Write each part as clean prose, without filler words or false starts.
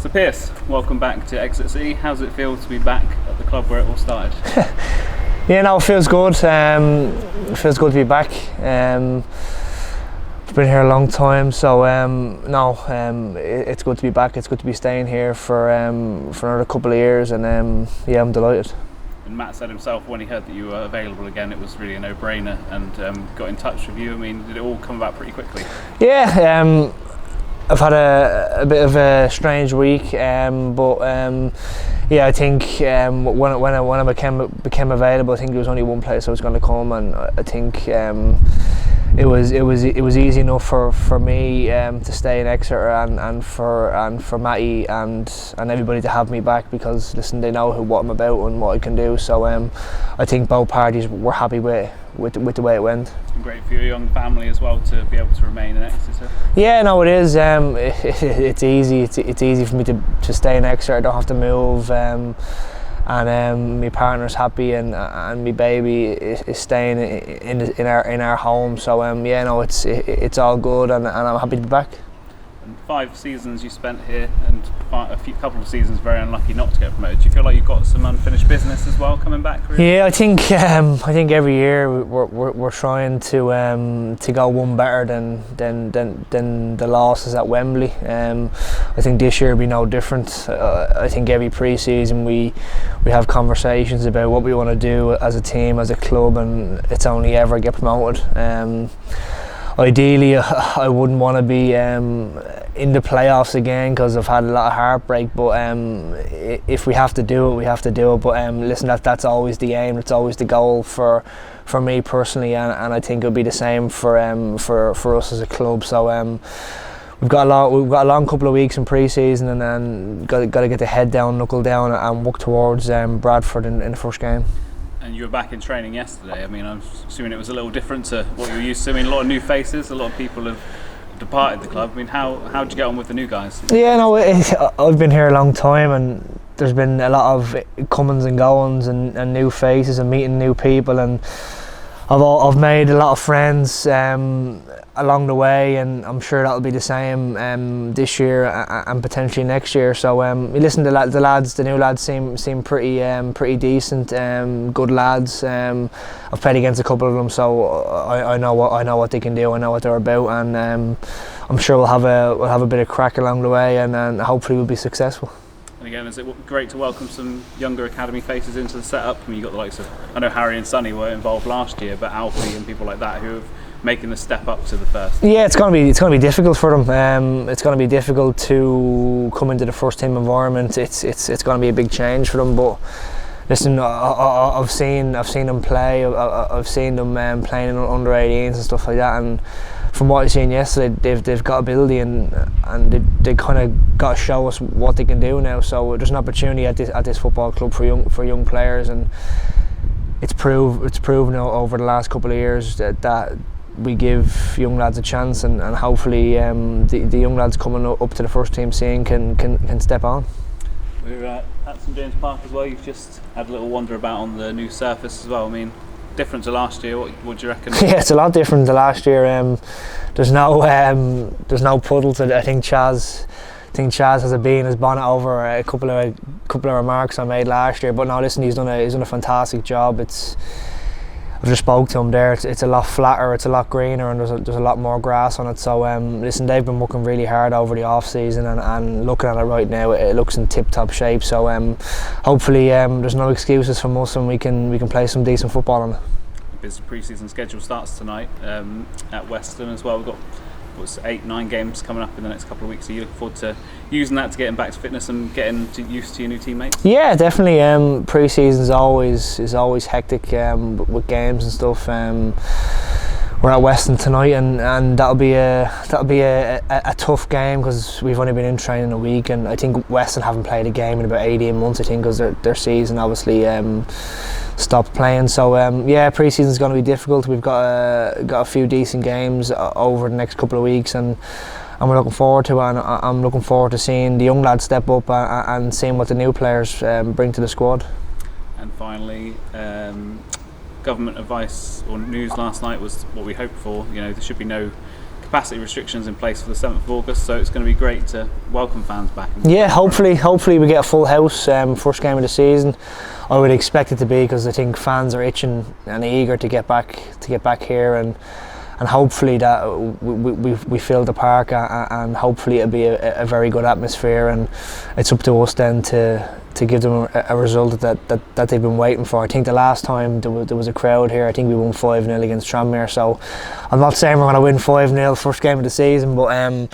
So Piers, welcome back to Exeter. How does it feel to be back at the club where it all started? Yeah, no, it feels good. It feels good to be back. It's been here a long time, so it's good to be back. It's good to be staying here for another couple of years, and yeah, I'm delighted. And Matt said himself when he heard that you were available again, it was really a no-brainer, and got in touch with you. I mean, did it all come about pretty quickly? Yeah, I've had a bit of a strange week, but yeah, I think when I became available, I think there was only one place I was going to come, and I think it was easy enough for me to stay in Exeter and for Matty and everybody to have me back, because listen, they know what I'm about and what I can do. So I think both parties were happy with the way it went. It's been great for your young family as well to be able to remain in Exeter. Yeah, no, it is. It's easy. It's easy for me to stay in Exeter. I don't have to move, and my partner's happy, and my baby is staying in our home. So yeah, no, it's all good, and I'm happy to be back. And 5 seasons you spent here, and couple of seasons very unlucky not to get promoted. Do you feel like you've got some unfinished business as well coming back? Really? Yeah, I think every year we're trying to go one better than the losses at Wembley. I think this year will be no different. I think every pre-season we have conversations about what we want to do as a team, as a club, and it's only ever get promoted. Ideally, I wouldn't want to be in the playoffs again, because I've had a lot of heartbreak. But if we have to do it, we have to do it. But listen, that's always the aim. It's always the goal for me personally, and I think it'll be the same for us as a club. So we've got a long couple of weeks in pre-season, and then got to get the head down, knuckle down, and work towards Bradford in the first game. And you were back in training yesterday. I mean, I'm assuming it was a little different to what you were used to. I mean, a lot of new faces, a lot of people have departed the club. I mean, how did you get on with the new guys? Yeah, no, I've been here a long time, and there's been a lot of comings and goings, and new faces, and meeting new people, and I've made a lot of friends along the way, and I'm sure that'll be the same this year and potentially next year. So listen, the new lads seem pretty decent, good lads. I've played against a couple of them, so I know what they can do. I know what they're about, and I'm sure we'll have a bit of crack along the way, and hopefully we'll be successful. And again, is it great to welcome some younger academy faces into the setup? I mean, you've got the likes of, I know Harry and Sonny were involved last year, but Alfie and people like that who are making the step up to the first. Yeah, it's going to be difficult for them. It's going to be difficult to come into the first team environment. It's going to be a big change for them. But listen, I've seen them play. I've seen them playing in under 18s and stuff like that, and from what I've seen yesterday, they've got ability, and they kind of got to show us what they can do now. So there's an opportunity at this football club for young players, and it's proven over the last couple of years that we give young lads a chance, and hopefully the young lads coming up to the first team scene can step on. We're at St James Park as well. You've just had a little wander about on the new surface as well. I mean, different to last year. What do you reckon? Yeah, it's a lot different to last year. There's no puddles. I think Chaz has a bee in his bonnet over a couple of remarks I made last year. But no, listen, he's done a fantastic job. I've just spoke to him there. It's a lot flatter, it's a lot greener, and there's a lot more grass on it. So listen, they've been working really hard over the off season, and looking at it right now, it looks in tip top shape. So hopefully there's no excuses from us, and we can play some decent football on it. The busy pre-season schedule starts tonight at Western as well. We've got 8-9 games coming up in the next couple of weeks. Are you looking forward to using that to getting back to fitness and getting used to your new teammates? Yeah, definitely. Pre-season is always hectic with games and stuff. We're at Western tonight, and that'll be a tough game, because we've only been in training a week, and I think Western haven't played a game in about 18 months. I think because their season obviously stopped playing. So yeah, pre-season is going to be difficult. We've got a few decent games over the next couple of weeks, and we're looking forward to it. And I'm looking forward to seeing the young lads step up and seeing what the new players bring to the squad. And finally, government advice or news last night was what we hoped for. You know, there should be no capacity restrictions in place for the 7th of August, so it's going to be great to welcome fans back. Yeah, hopefully we get a full house first game of the season. I would expect it to be, because I think fans are itching and eager to get back here, and hopefully that we fill the park, and hopefully it'll be a very good atmosphere, and it's up to us then to give them a result that they've been waiting for. I think the last time there was a crowd here, I think we won 5-0 against Tranmere, so I'm not saying we're going to win 5-0 first game of the season, but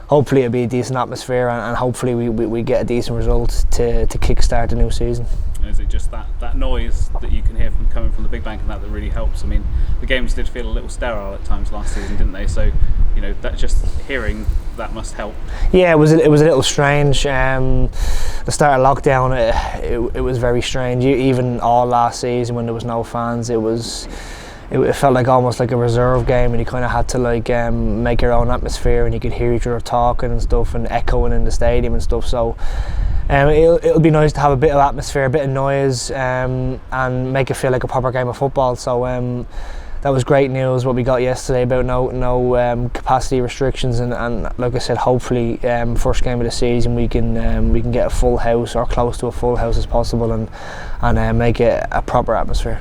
hopefully it'll be a decent atmosphere, and hopefully we get a decent result to kick-start the new season. And is it just that noise that you can hear from coming from the Big Bank and that really helps? I mean, the games did feel a little sterile at times last season, didn't they? So, you know, that just hearing that must help. Yeah, it was a little strange. The start of lockdown, it was very strange. Even all last season when there was no fans, it felt like almost like a reserve game, and you kind of had to make your own atmosphere, and you could hear each other talking and stuff and echoing in the stadium and stuff. So it'll be nice to have a bit of atmosphere, a bit of noise, and make it feel like a proper game of football. So that was great news what we got yesterday about no capacity restrictions, and like I said, hopefully first game of the season we can get a full house, or close to a full house as possible, and make it a proper atmosphere.